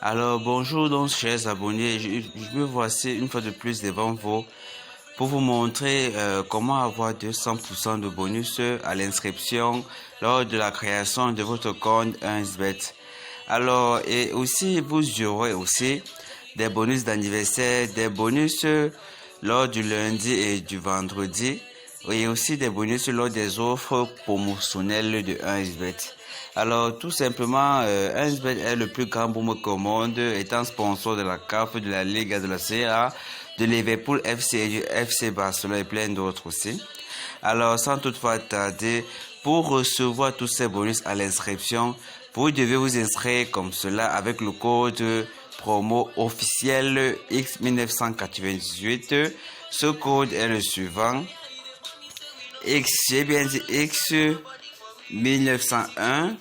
Alors bonjour donc chers abonnés, je me voici une fois de plus devant vous pour vous montrer comment avoir 200% de bonus à l'inscription lors de la création de votre compte 1xBet. Alors et aussi vous aurez aussi des bonus d'anniversaire, des bonus lors du lundi et du vendredi et aussi des bonus lors des offres promotionnelles de 1xBet. Alors tout simplement, 1xBet est le plus grand bookmaker au monde, étant sponsor de la CAF, de la Ligue, de la CA, de Liverpool FC, et du FC Barcelone et plein d'autres aussi. Alors sans toutefois tarder, pour recevoir tous ces bonus à l'inscription, vous devez vous inscrire comme cela avec le code promo officiel X1998. Ce code est le suivant: X, j'ai bien dit X 1901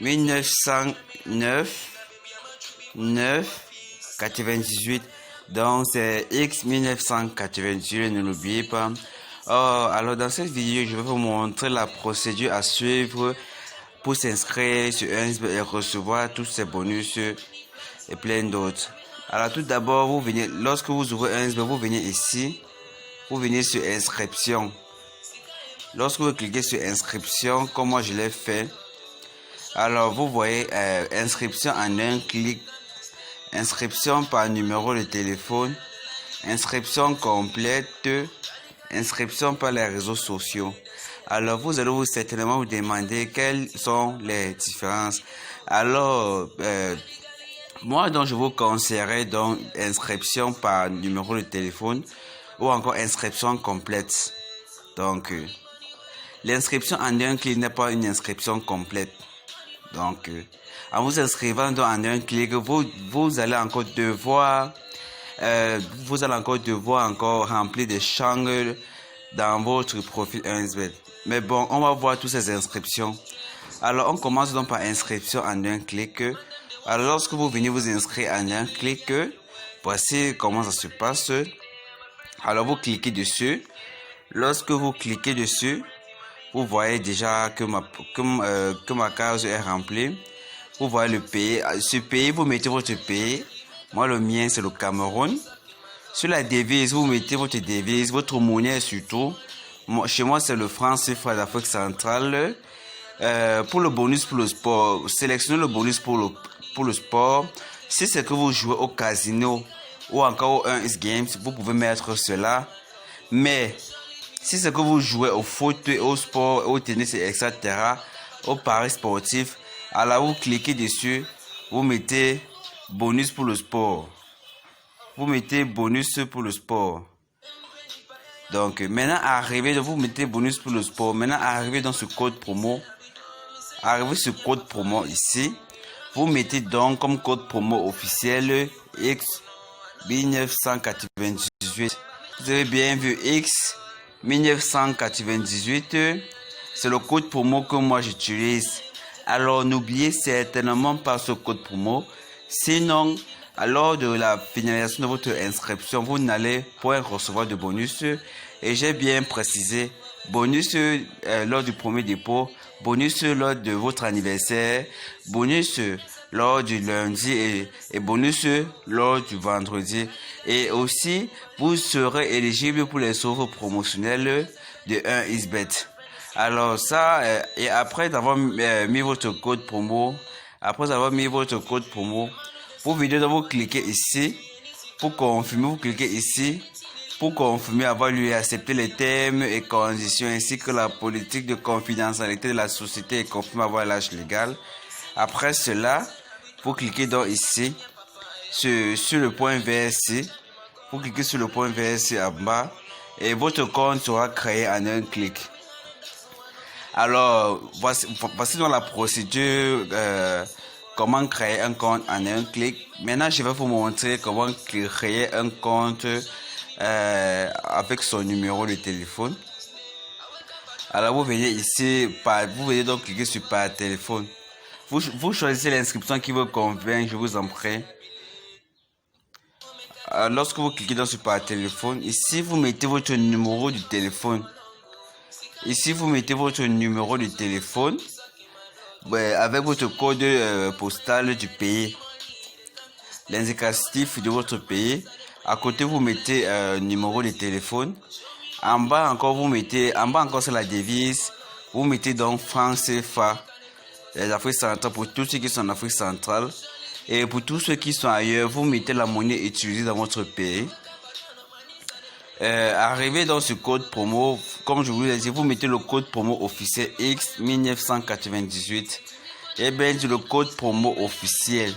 1909 9 98. Donc c'est X 1998, ne l'oubliez pas. Alors dans cette vidéo, je vais vous montrer la procédure à suivre pour s'inscrire sur 1xBet et recevoir tous ces bonus et plein d'autres. Alors tout d'abord, vous venez, lorsque vous ouvrez 1xBet, vous venez ici, vous venez sur inscription. Lorsque vous cliquez sur inscription, comme moi je l'ai fait, alors vous voyez inscription en un clic, inscription par numéro de téléphone, inscription complète, inscription par les réseaux sociaux. Alors vous allez certainement vous demander quelles sont les différences. Alors moi donc je vous conseillerais donc inscription par numéro de téléphone ou encore inscription complète. Donc l'inscription en un clic n'est pas une inscription complète. Donc, en vous inscrivant en un clic, vous allez encore devoir, encore remplir des champs dans votre profil 1xBet. Mais bon, on va voir toutes ces inscriptions. Alors, on commence donc par inscription en un clic. Alors, lorsque vous venez vous inscrire en un clic, voici comment ça se passe. Alors, vous cliquez dessus. Lorsque vous cliquez dessus, vous voyez déjà que ma case est remplie. Vous voyez le pays. Ce pays, vous mettez votre pays. Moi, le mien, c'est le Cameroun. Sur la devise, vous mettez votre devise, votre monnaie surtout. Chez moi, c'est le franc CFA d'Afrique centrale. Pour le bonus pour le sport, sélectionnez le bonus pour le sport. Si c'est que vous jouez au casino ou encore au 1x Games, vous pouvez mettre cela. Mais si c'est que vous jouez au foot, au sport, au tennis, etc., au paris sportif, alors vous cliquez dessus, vous mettez bonus pour le sport. Vous mettez bonus pour le sport. Donc maintenant vous mettez bonus pour le sport. Maintenant arrivez dans ce code promo. Arrivez ce code promo ici. Vous mettez donc comme code promo officiel X 1998. Vous avez bien vu X 1998, c'est le code promo que moi j'utilise. Alors n'oubliez certainement pas ce code promo. Sinon, lors de la finalisation de votre inscription, vous n'allez point recevoir de bonus. Et j'ai bien précisé, bonus lors du premier dépôt, bonus lors de votre anniversaire, bonus lors du lundi et bonus lors du vendredi. Et aussi, vous serez éligible pour les offres promotionnelles de 1xBet. Alors ça, et après avoir mis votre code promo, vous venez donc vous cliquez ici pour confirmer, avoir lui accepter les termes et conditions ainsi que la politique de confidentialité de la société et confirmer avoir l'âge légal. Après cela, vous cliquez donc ici sur le point vert ici. Vous cliquez sur le point vert ici en bas et votre compte sera créé en un clic. Alors, voici donc la procédure, comment créer un compte en un clic. Maintenant, je vais vous montrer comment créer un compte avec son numéro de téléphone. Alors, vous venez ici, vous venez donc cliquer sur par téléphone. Vous choisissez l'inscription qui vous convient, je vous en prie. Lorsque vous cliquez dans ce par téléphone, ici vous mettez votre numéro de téléphone. Ici vous mettez votre numéro de téléphone avec votre code postal du pays. l'indicatif de votre pays. À côté, vous mettez numéro de téléphone. En bas encore, c'est la devise. Vous mettez donc francs CFA, les Afriques centrales pour tous ceux qui sont en Afrique centrale. Et pour tous ceux qui sont ailleurs, vous mettez la monnaie utilisée dans votre pays. Arrivé dans ce code promo, comme je vous l'ai dit, vous mettez le code promo officiel X1998. Et bien, le code promo officiel.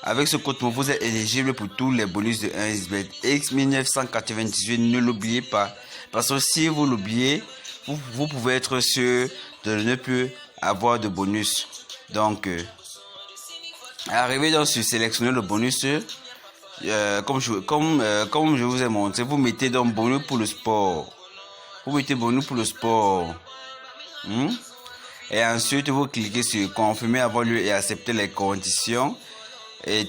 Avec ce code promo, vous êtes éligible pour tous les bonus de 1xBet. X1998, ne l'oubliez pas. Parce que si vous l'oubliez, vous pouvez être sûr de ne plus avoir de bonus. Donc, arrivé dans ce sélectionner le bonus, comme je vous ai montré, vous mettez donc bonus pour le sport. Vous mettez bonus pour le sport. Et ensuite, vous cliquez sur confirmer, avoir lieu et accepter les conditions. Et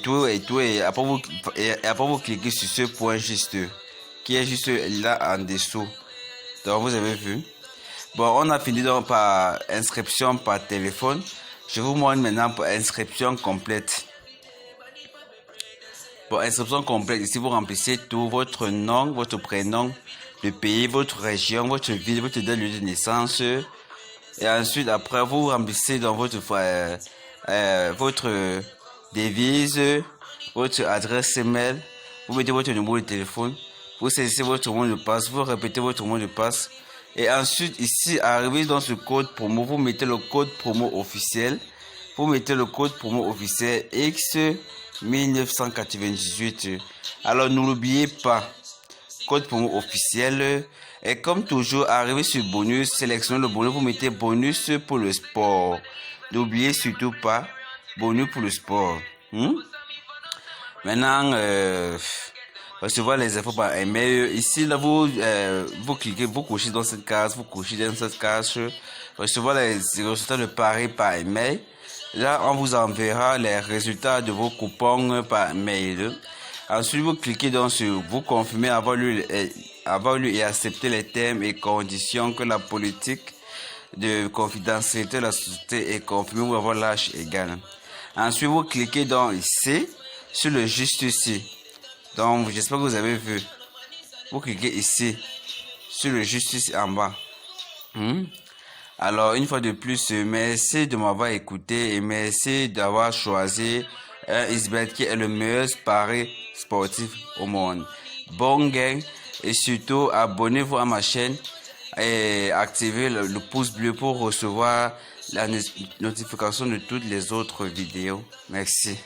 après vous cliquez sur ce point juste, qui est juste là en dessous. Donc, vous avez vu. Bon, on a fini donc par inscription par téléphone. Je vous montre maintenant pour inscription complète. Pour inscription complète, ici vous remplissez tout, votre nom, votre prénom, le pays, votre région, votre ville, votre date de naissance. Et ensuite, après, vous remplissez dans votre devise, votre adresse email, vous mettez votre numéro de téléphone, vous saisissez votre mot de passe, vous répétez votre mot de passe. Et ensuite, ici, arrivé dans ce code promo, vous mettez le code promo officiel. Vous mettez le code promo officiel X1998. Alors, n'oubliez pas, code promo officiel. Et comme toujours, arrivé sur bonus, sélectionnez le bonus, vous mettez bonus pour le sport. N'oubliez surtout pas, bonus pour le sport. Maintenant, recevoir les infos par email. Ici, là, vous cliquez, vous cochez dans cette case, recevoir les résultats de paris par email. Là, on vous enverra les résultats de vos coupons par mail. Ensuite, vous cliquez donc sur vous confirmer avoir lu et accepter les termes et conditions que la politique de confidentialité de la société est confirmée ou avoir l'âge égal. Ensuite, vous cliquez donc ici, sur le juste ici. Donc, j'espère que vous avez vu. Vous cliquez ici, sur le juste ici en bas. Alors, une fois de plus, merci de m'avoir écouté et merci d'avoir choisi un xBet qui est le meilleur pari sportif au monde. Bon gain et surtout, abonnez-vous à ma chaîne et activez le pouce bleu pour recevoir la notification de toutes les autres vidéos. Merci.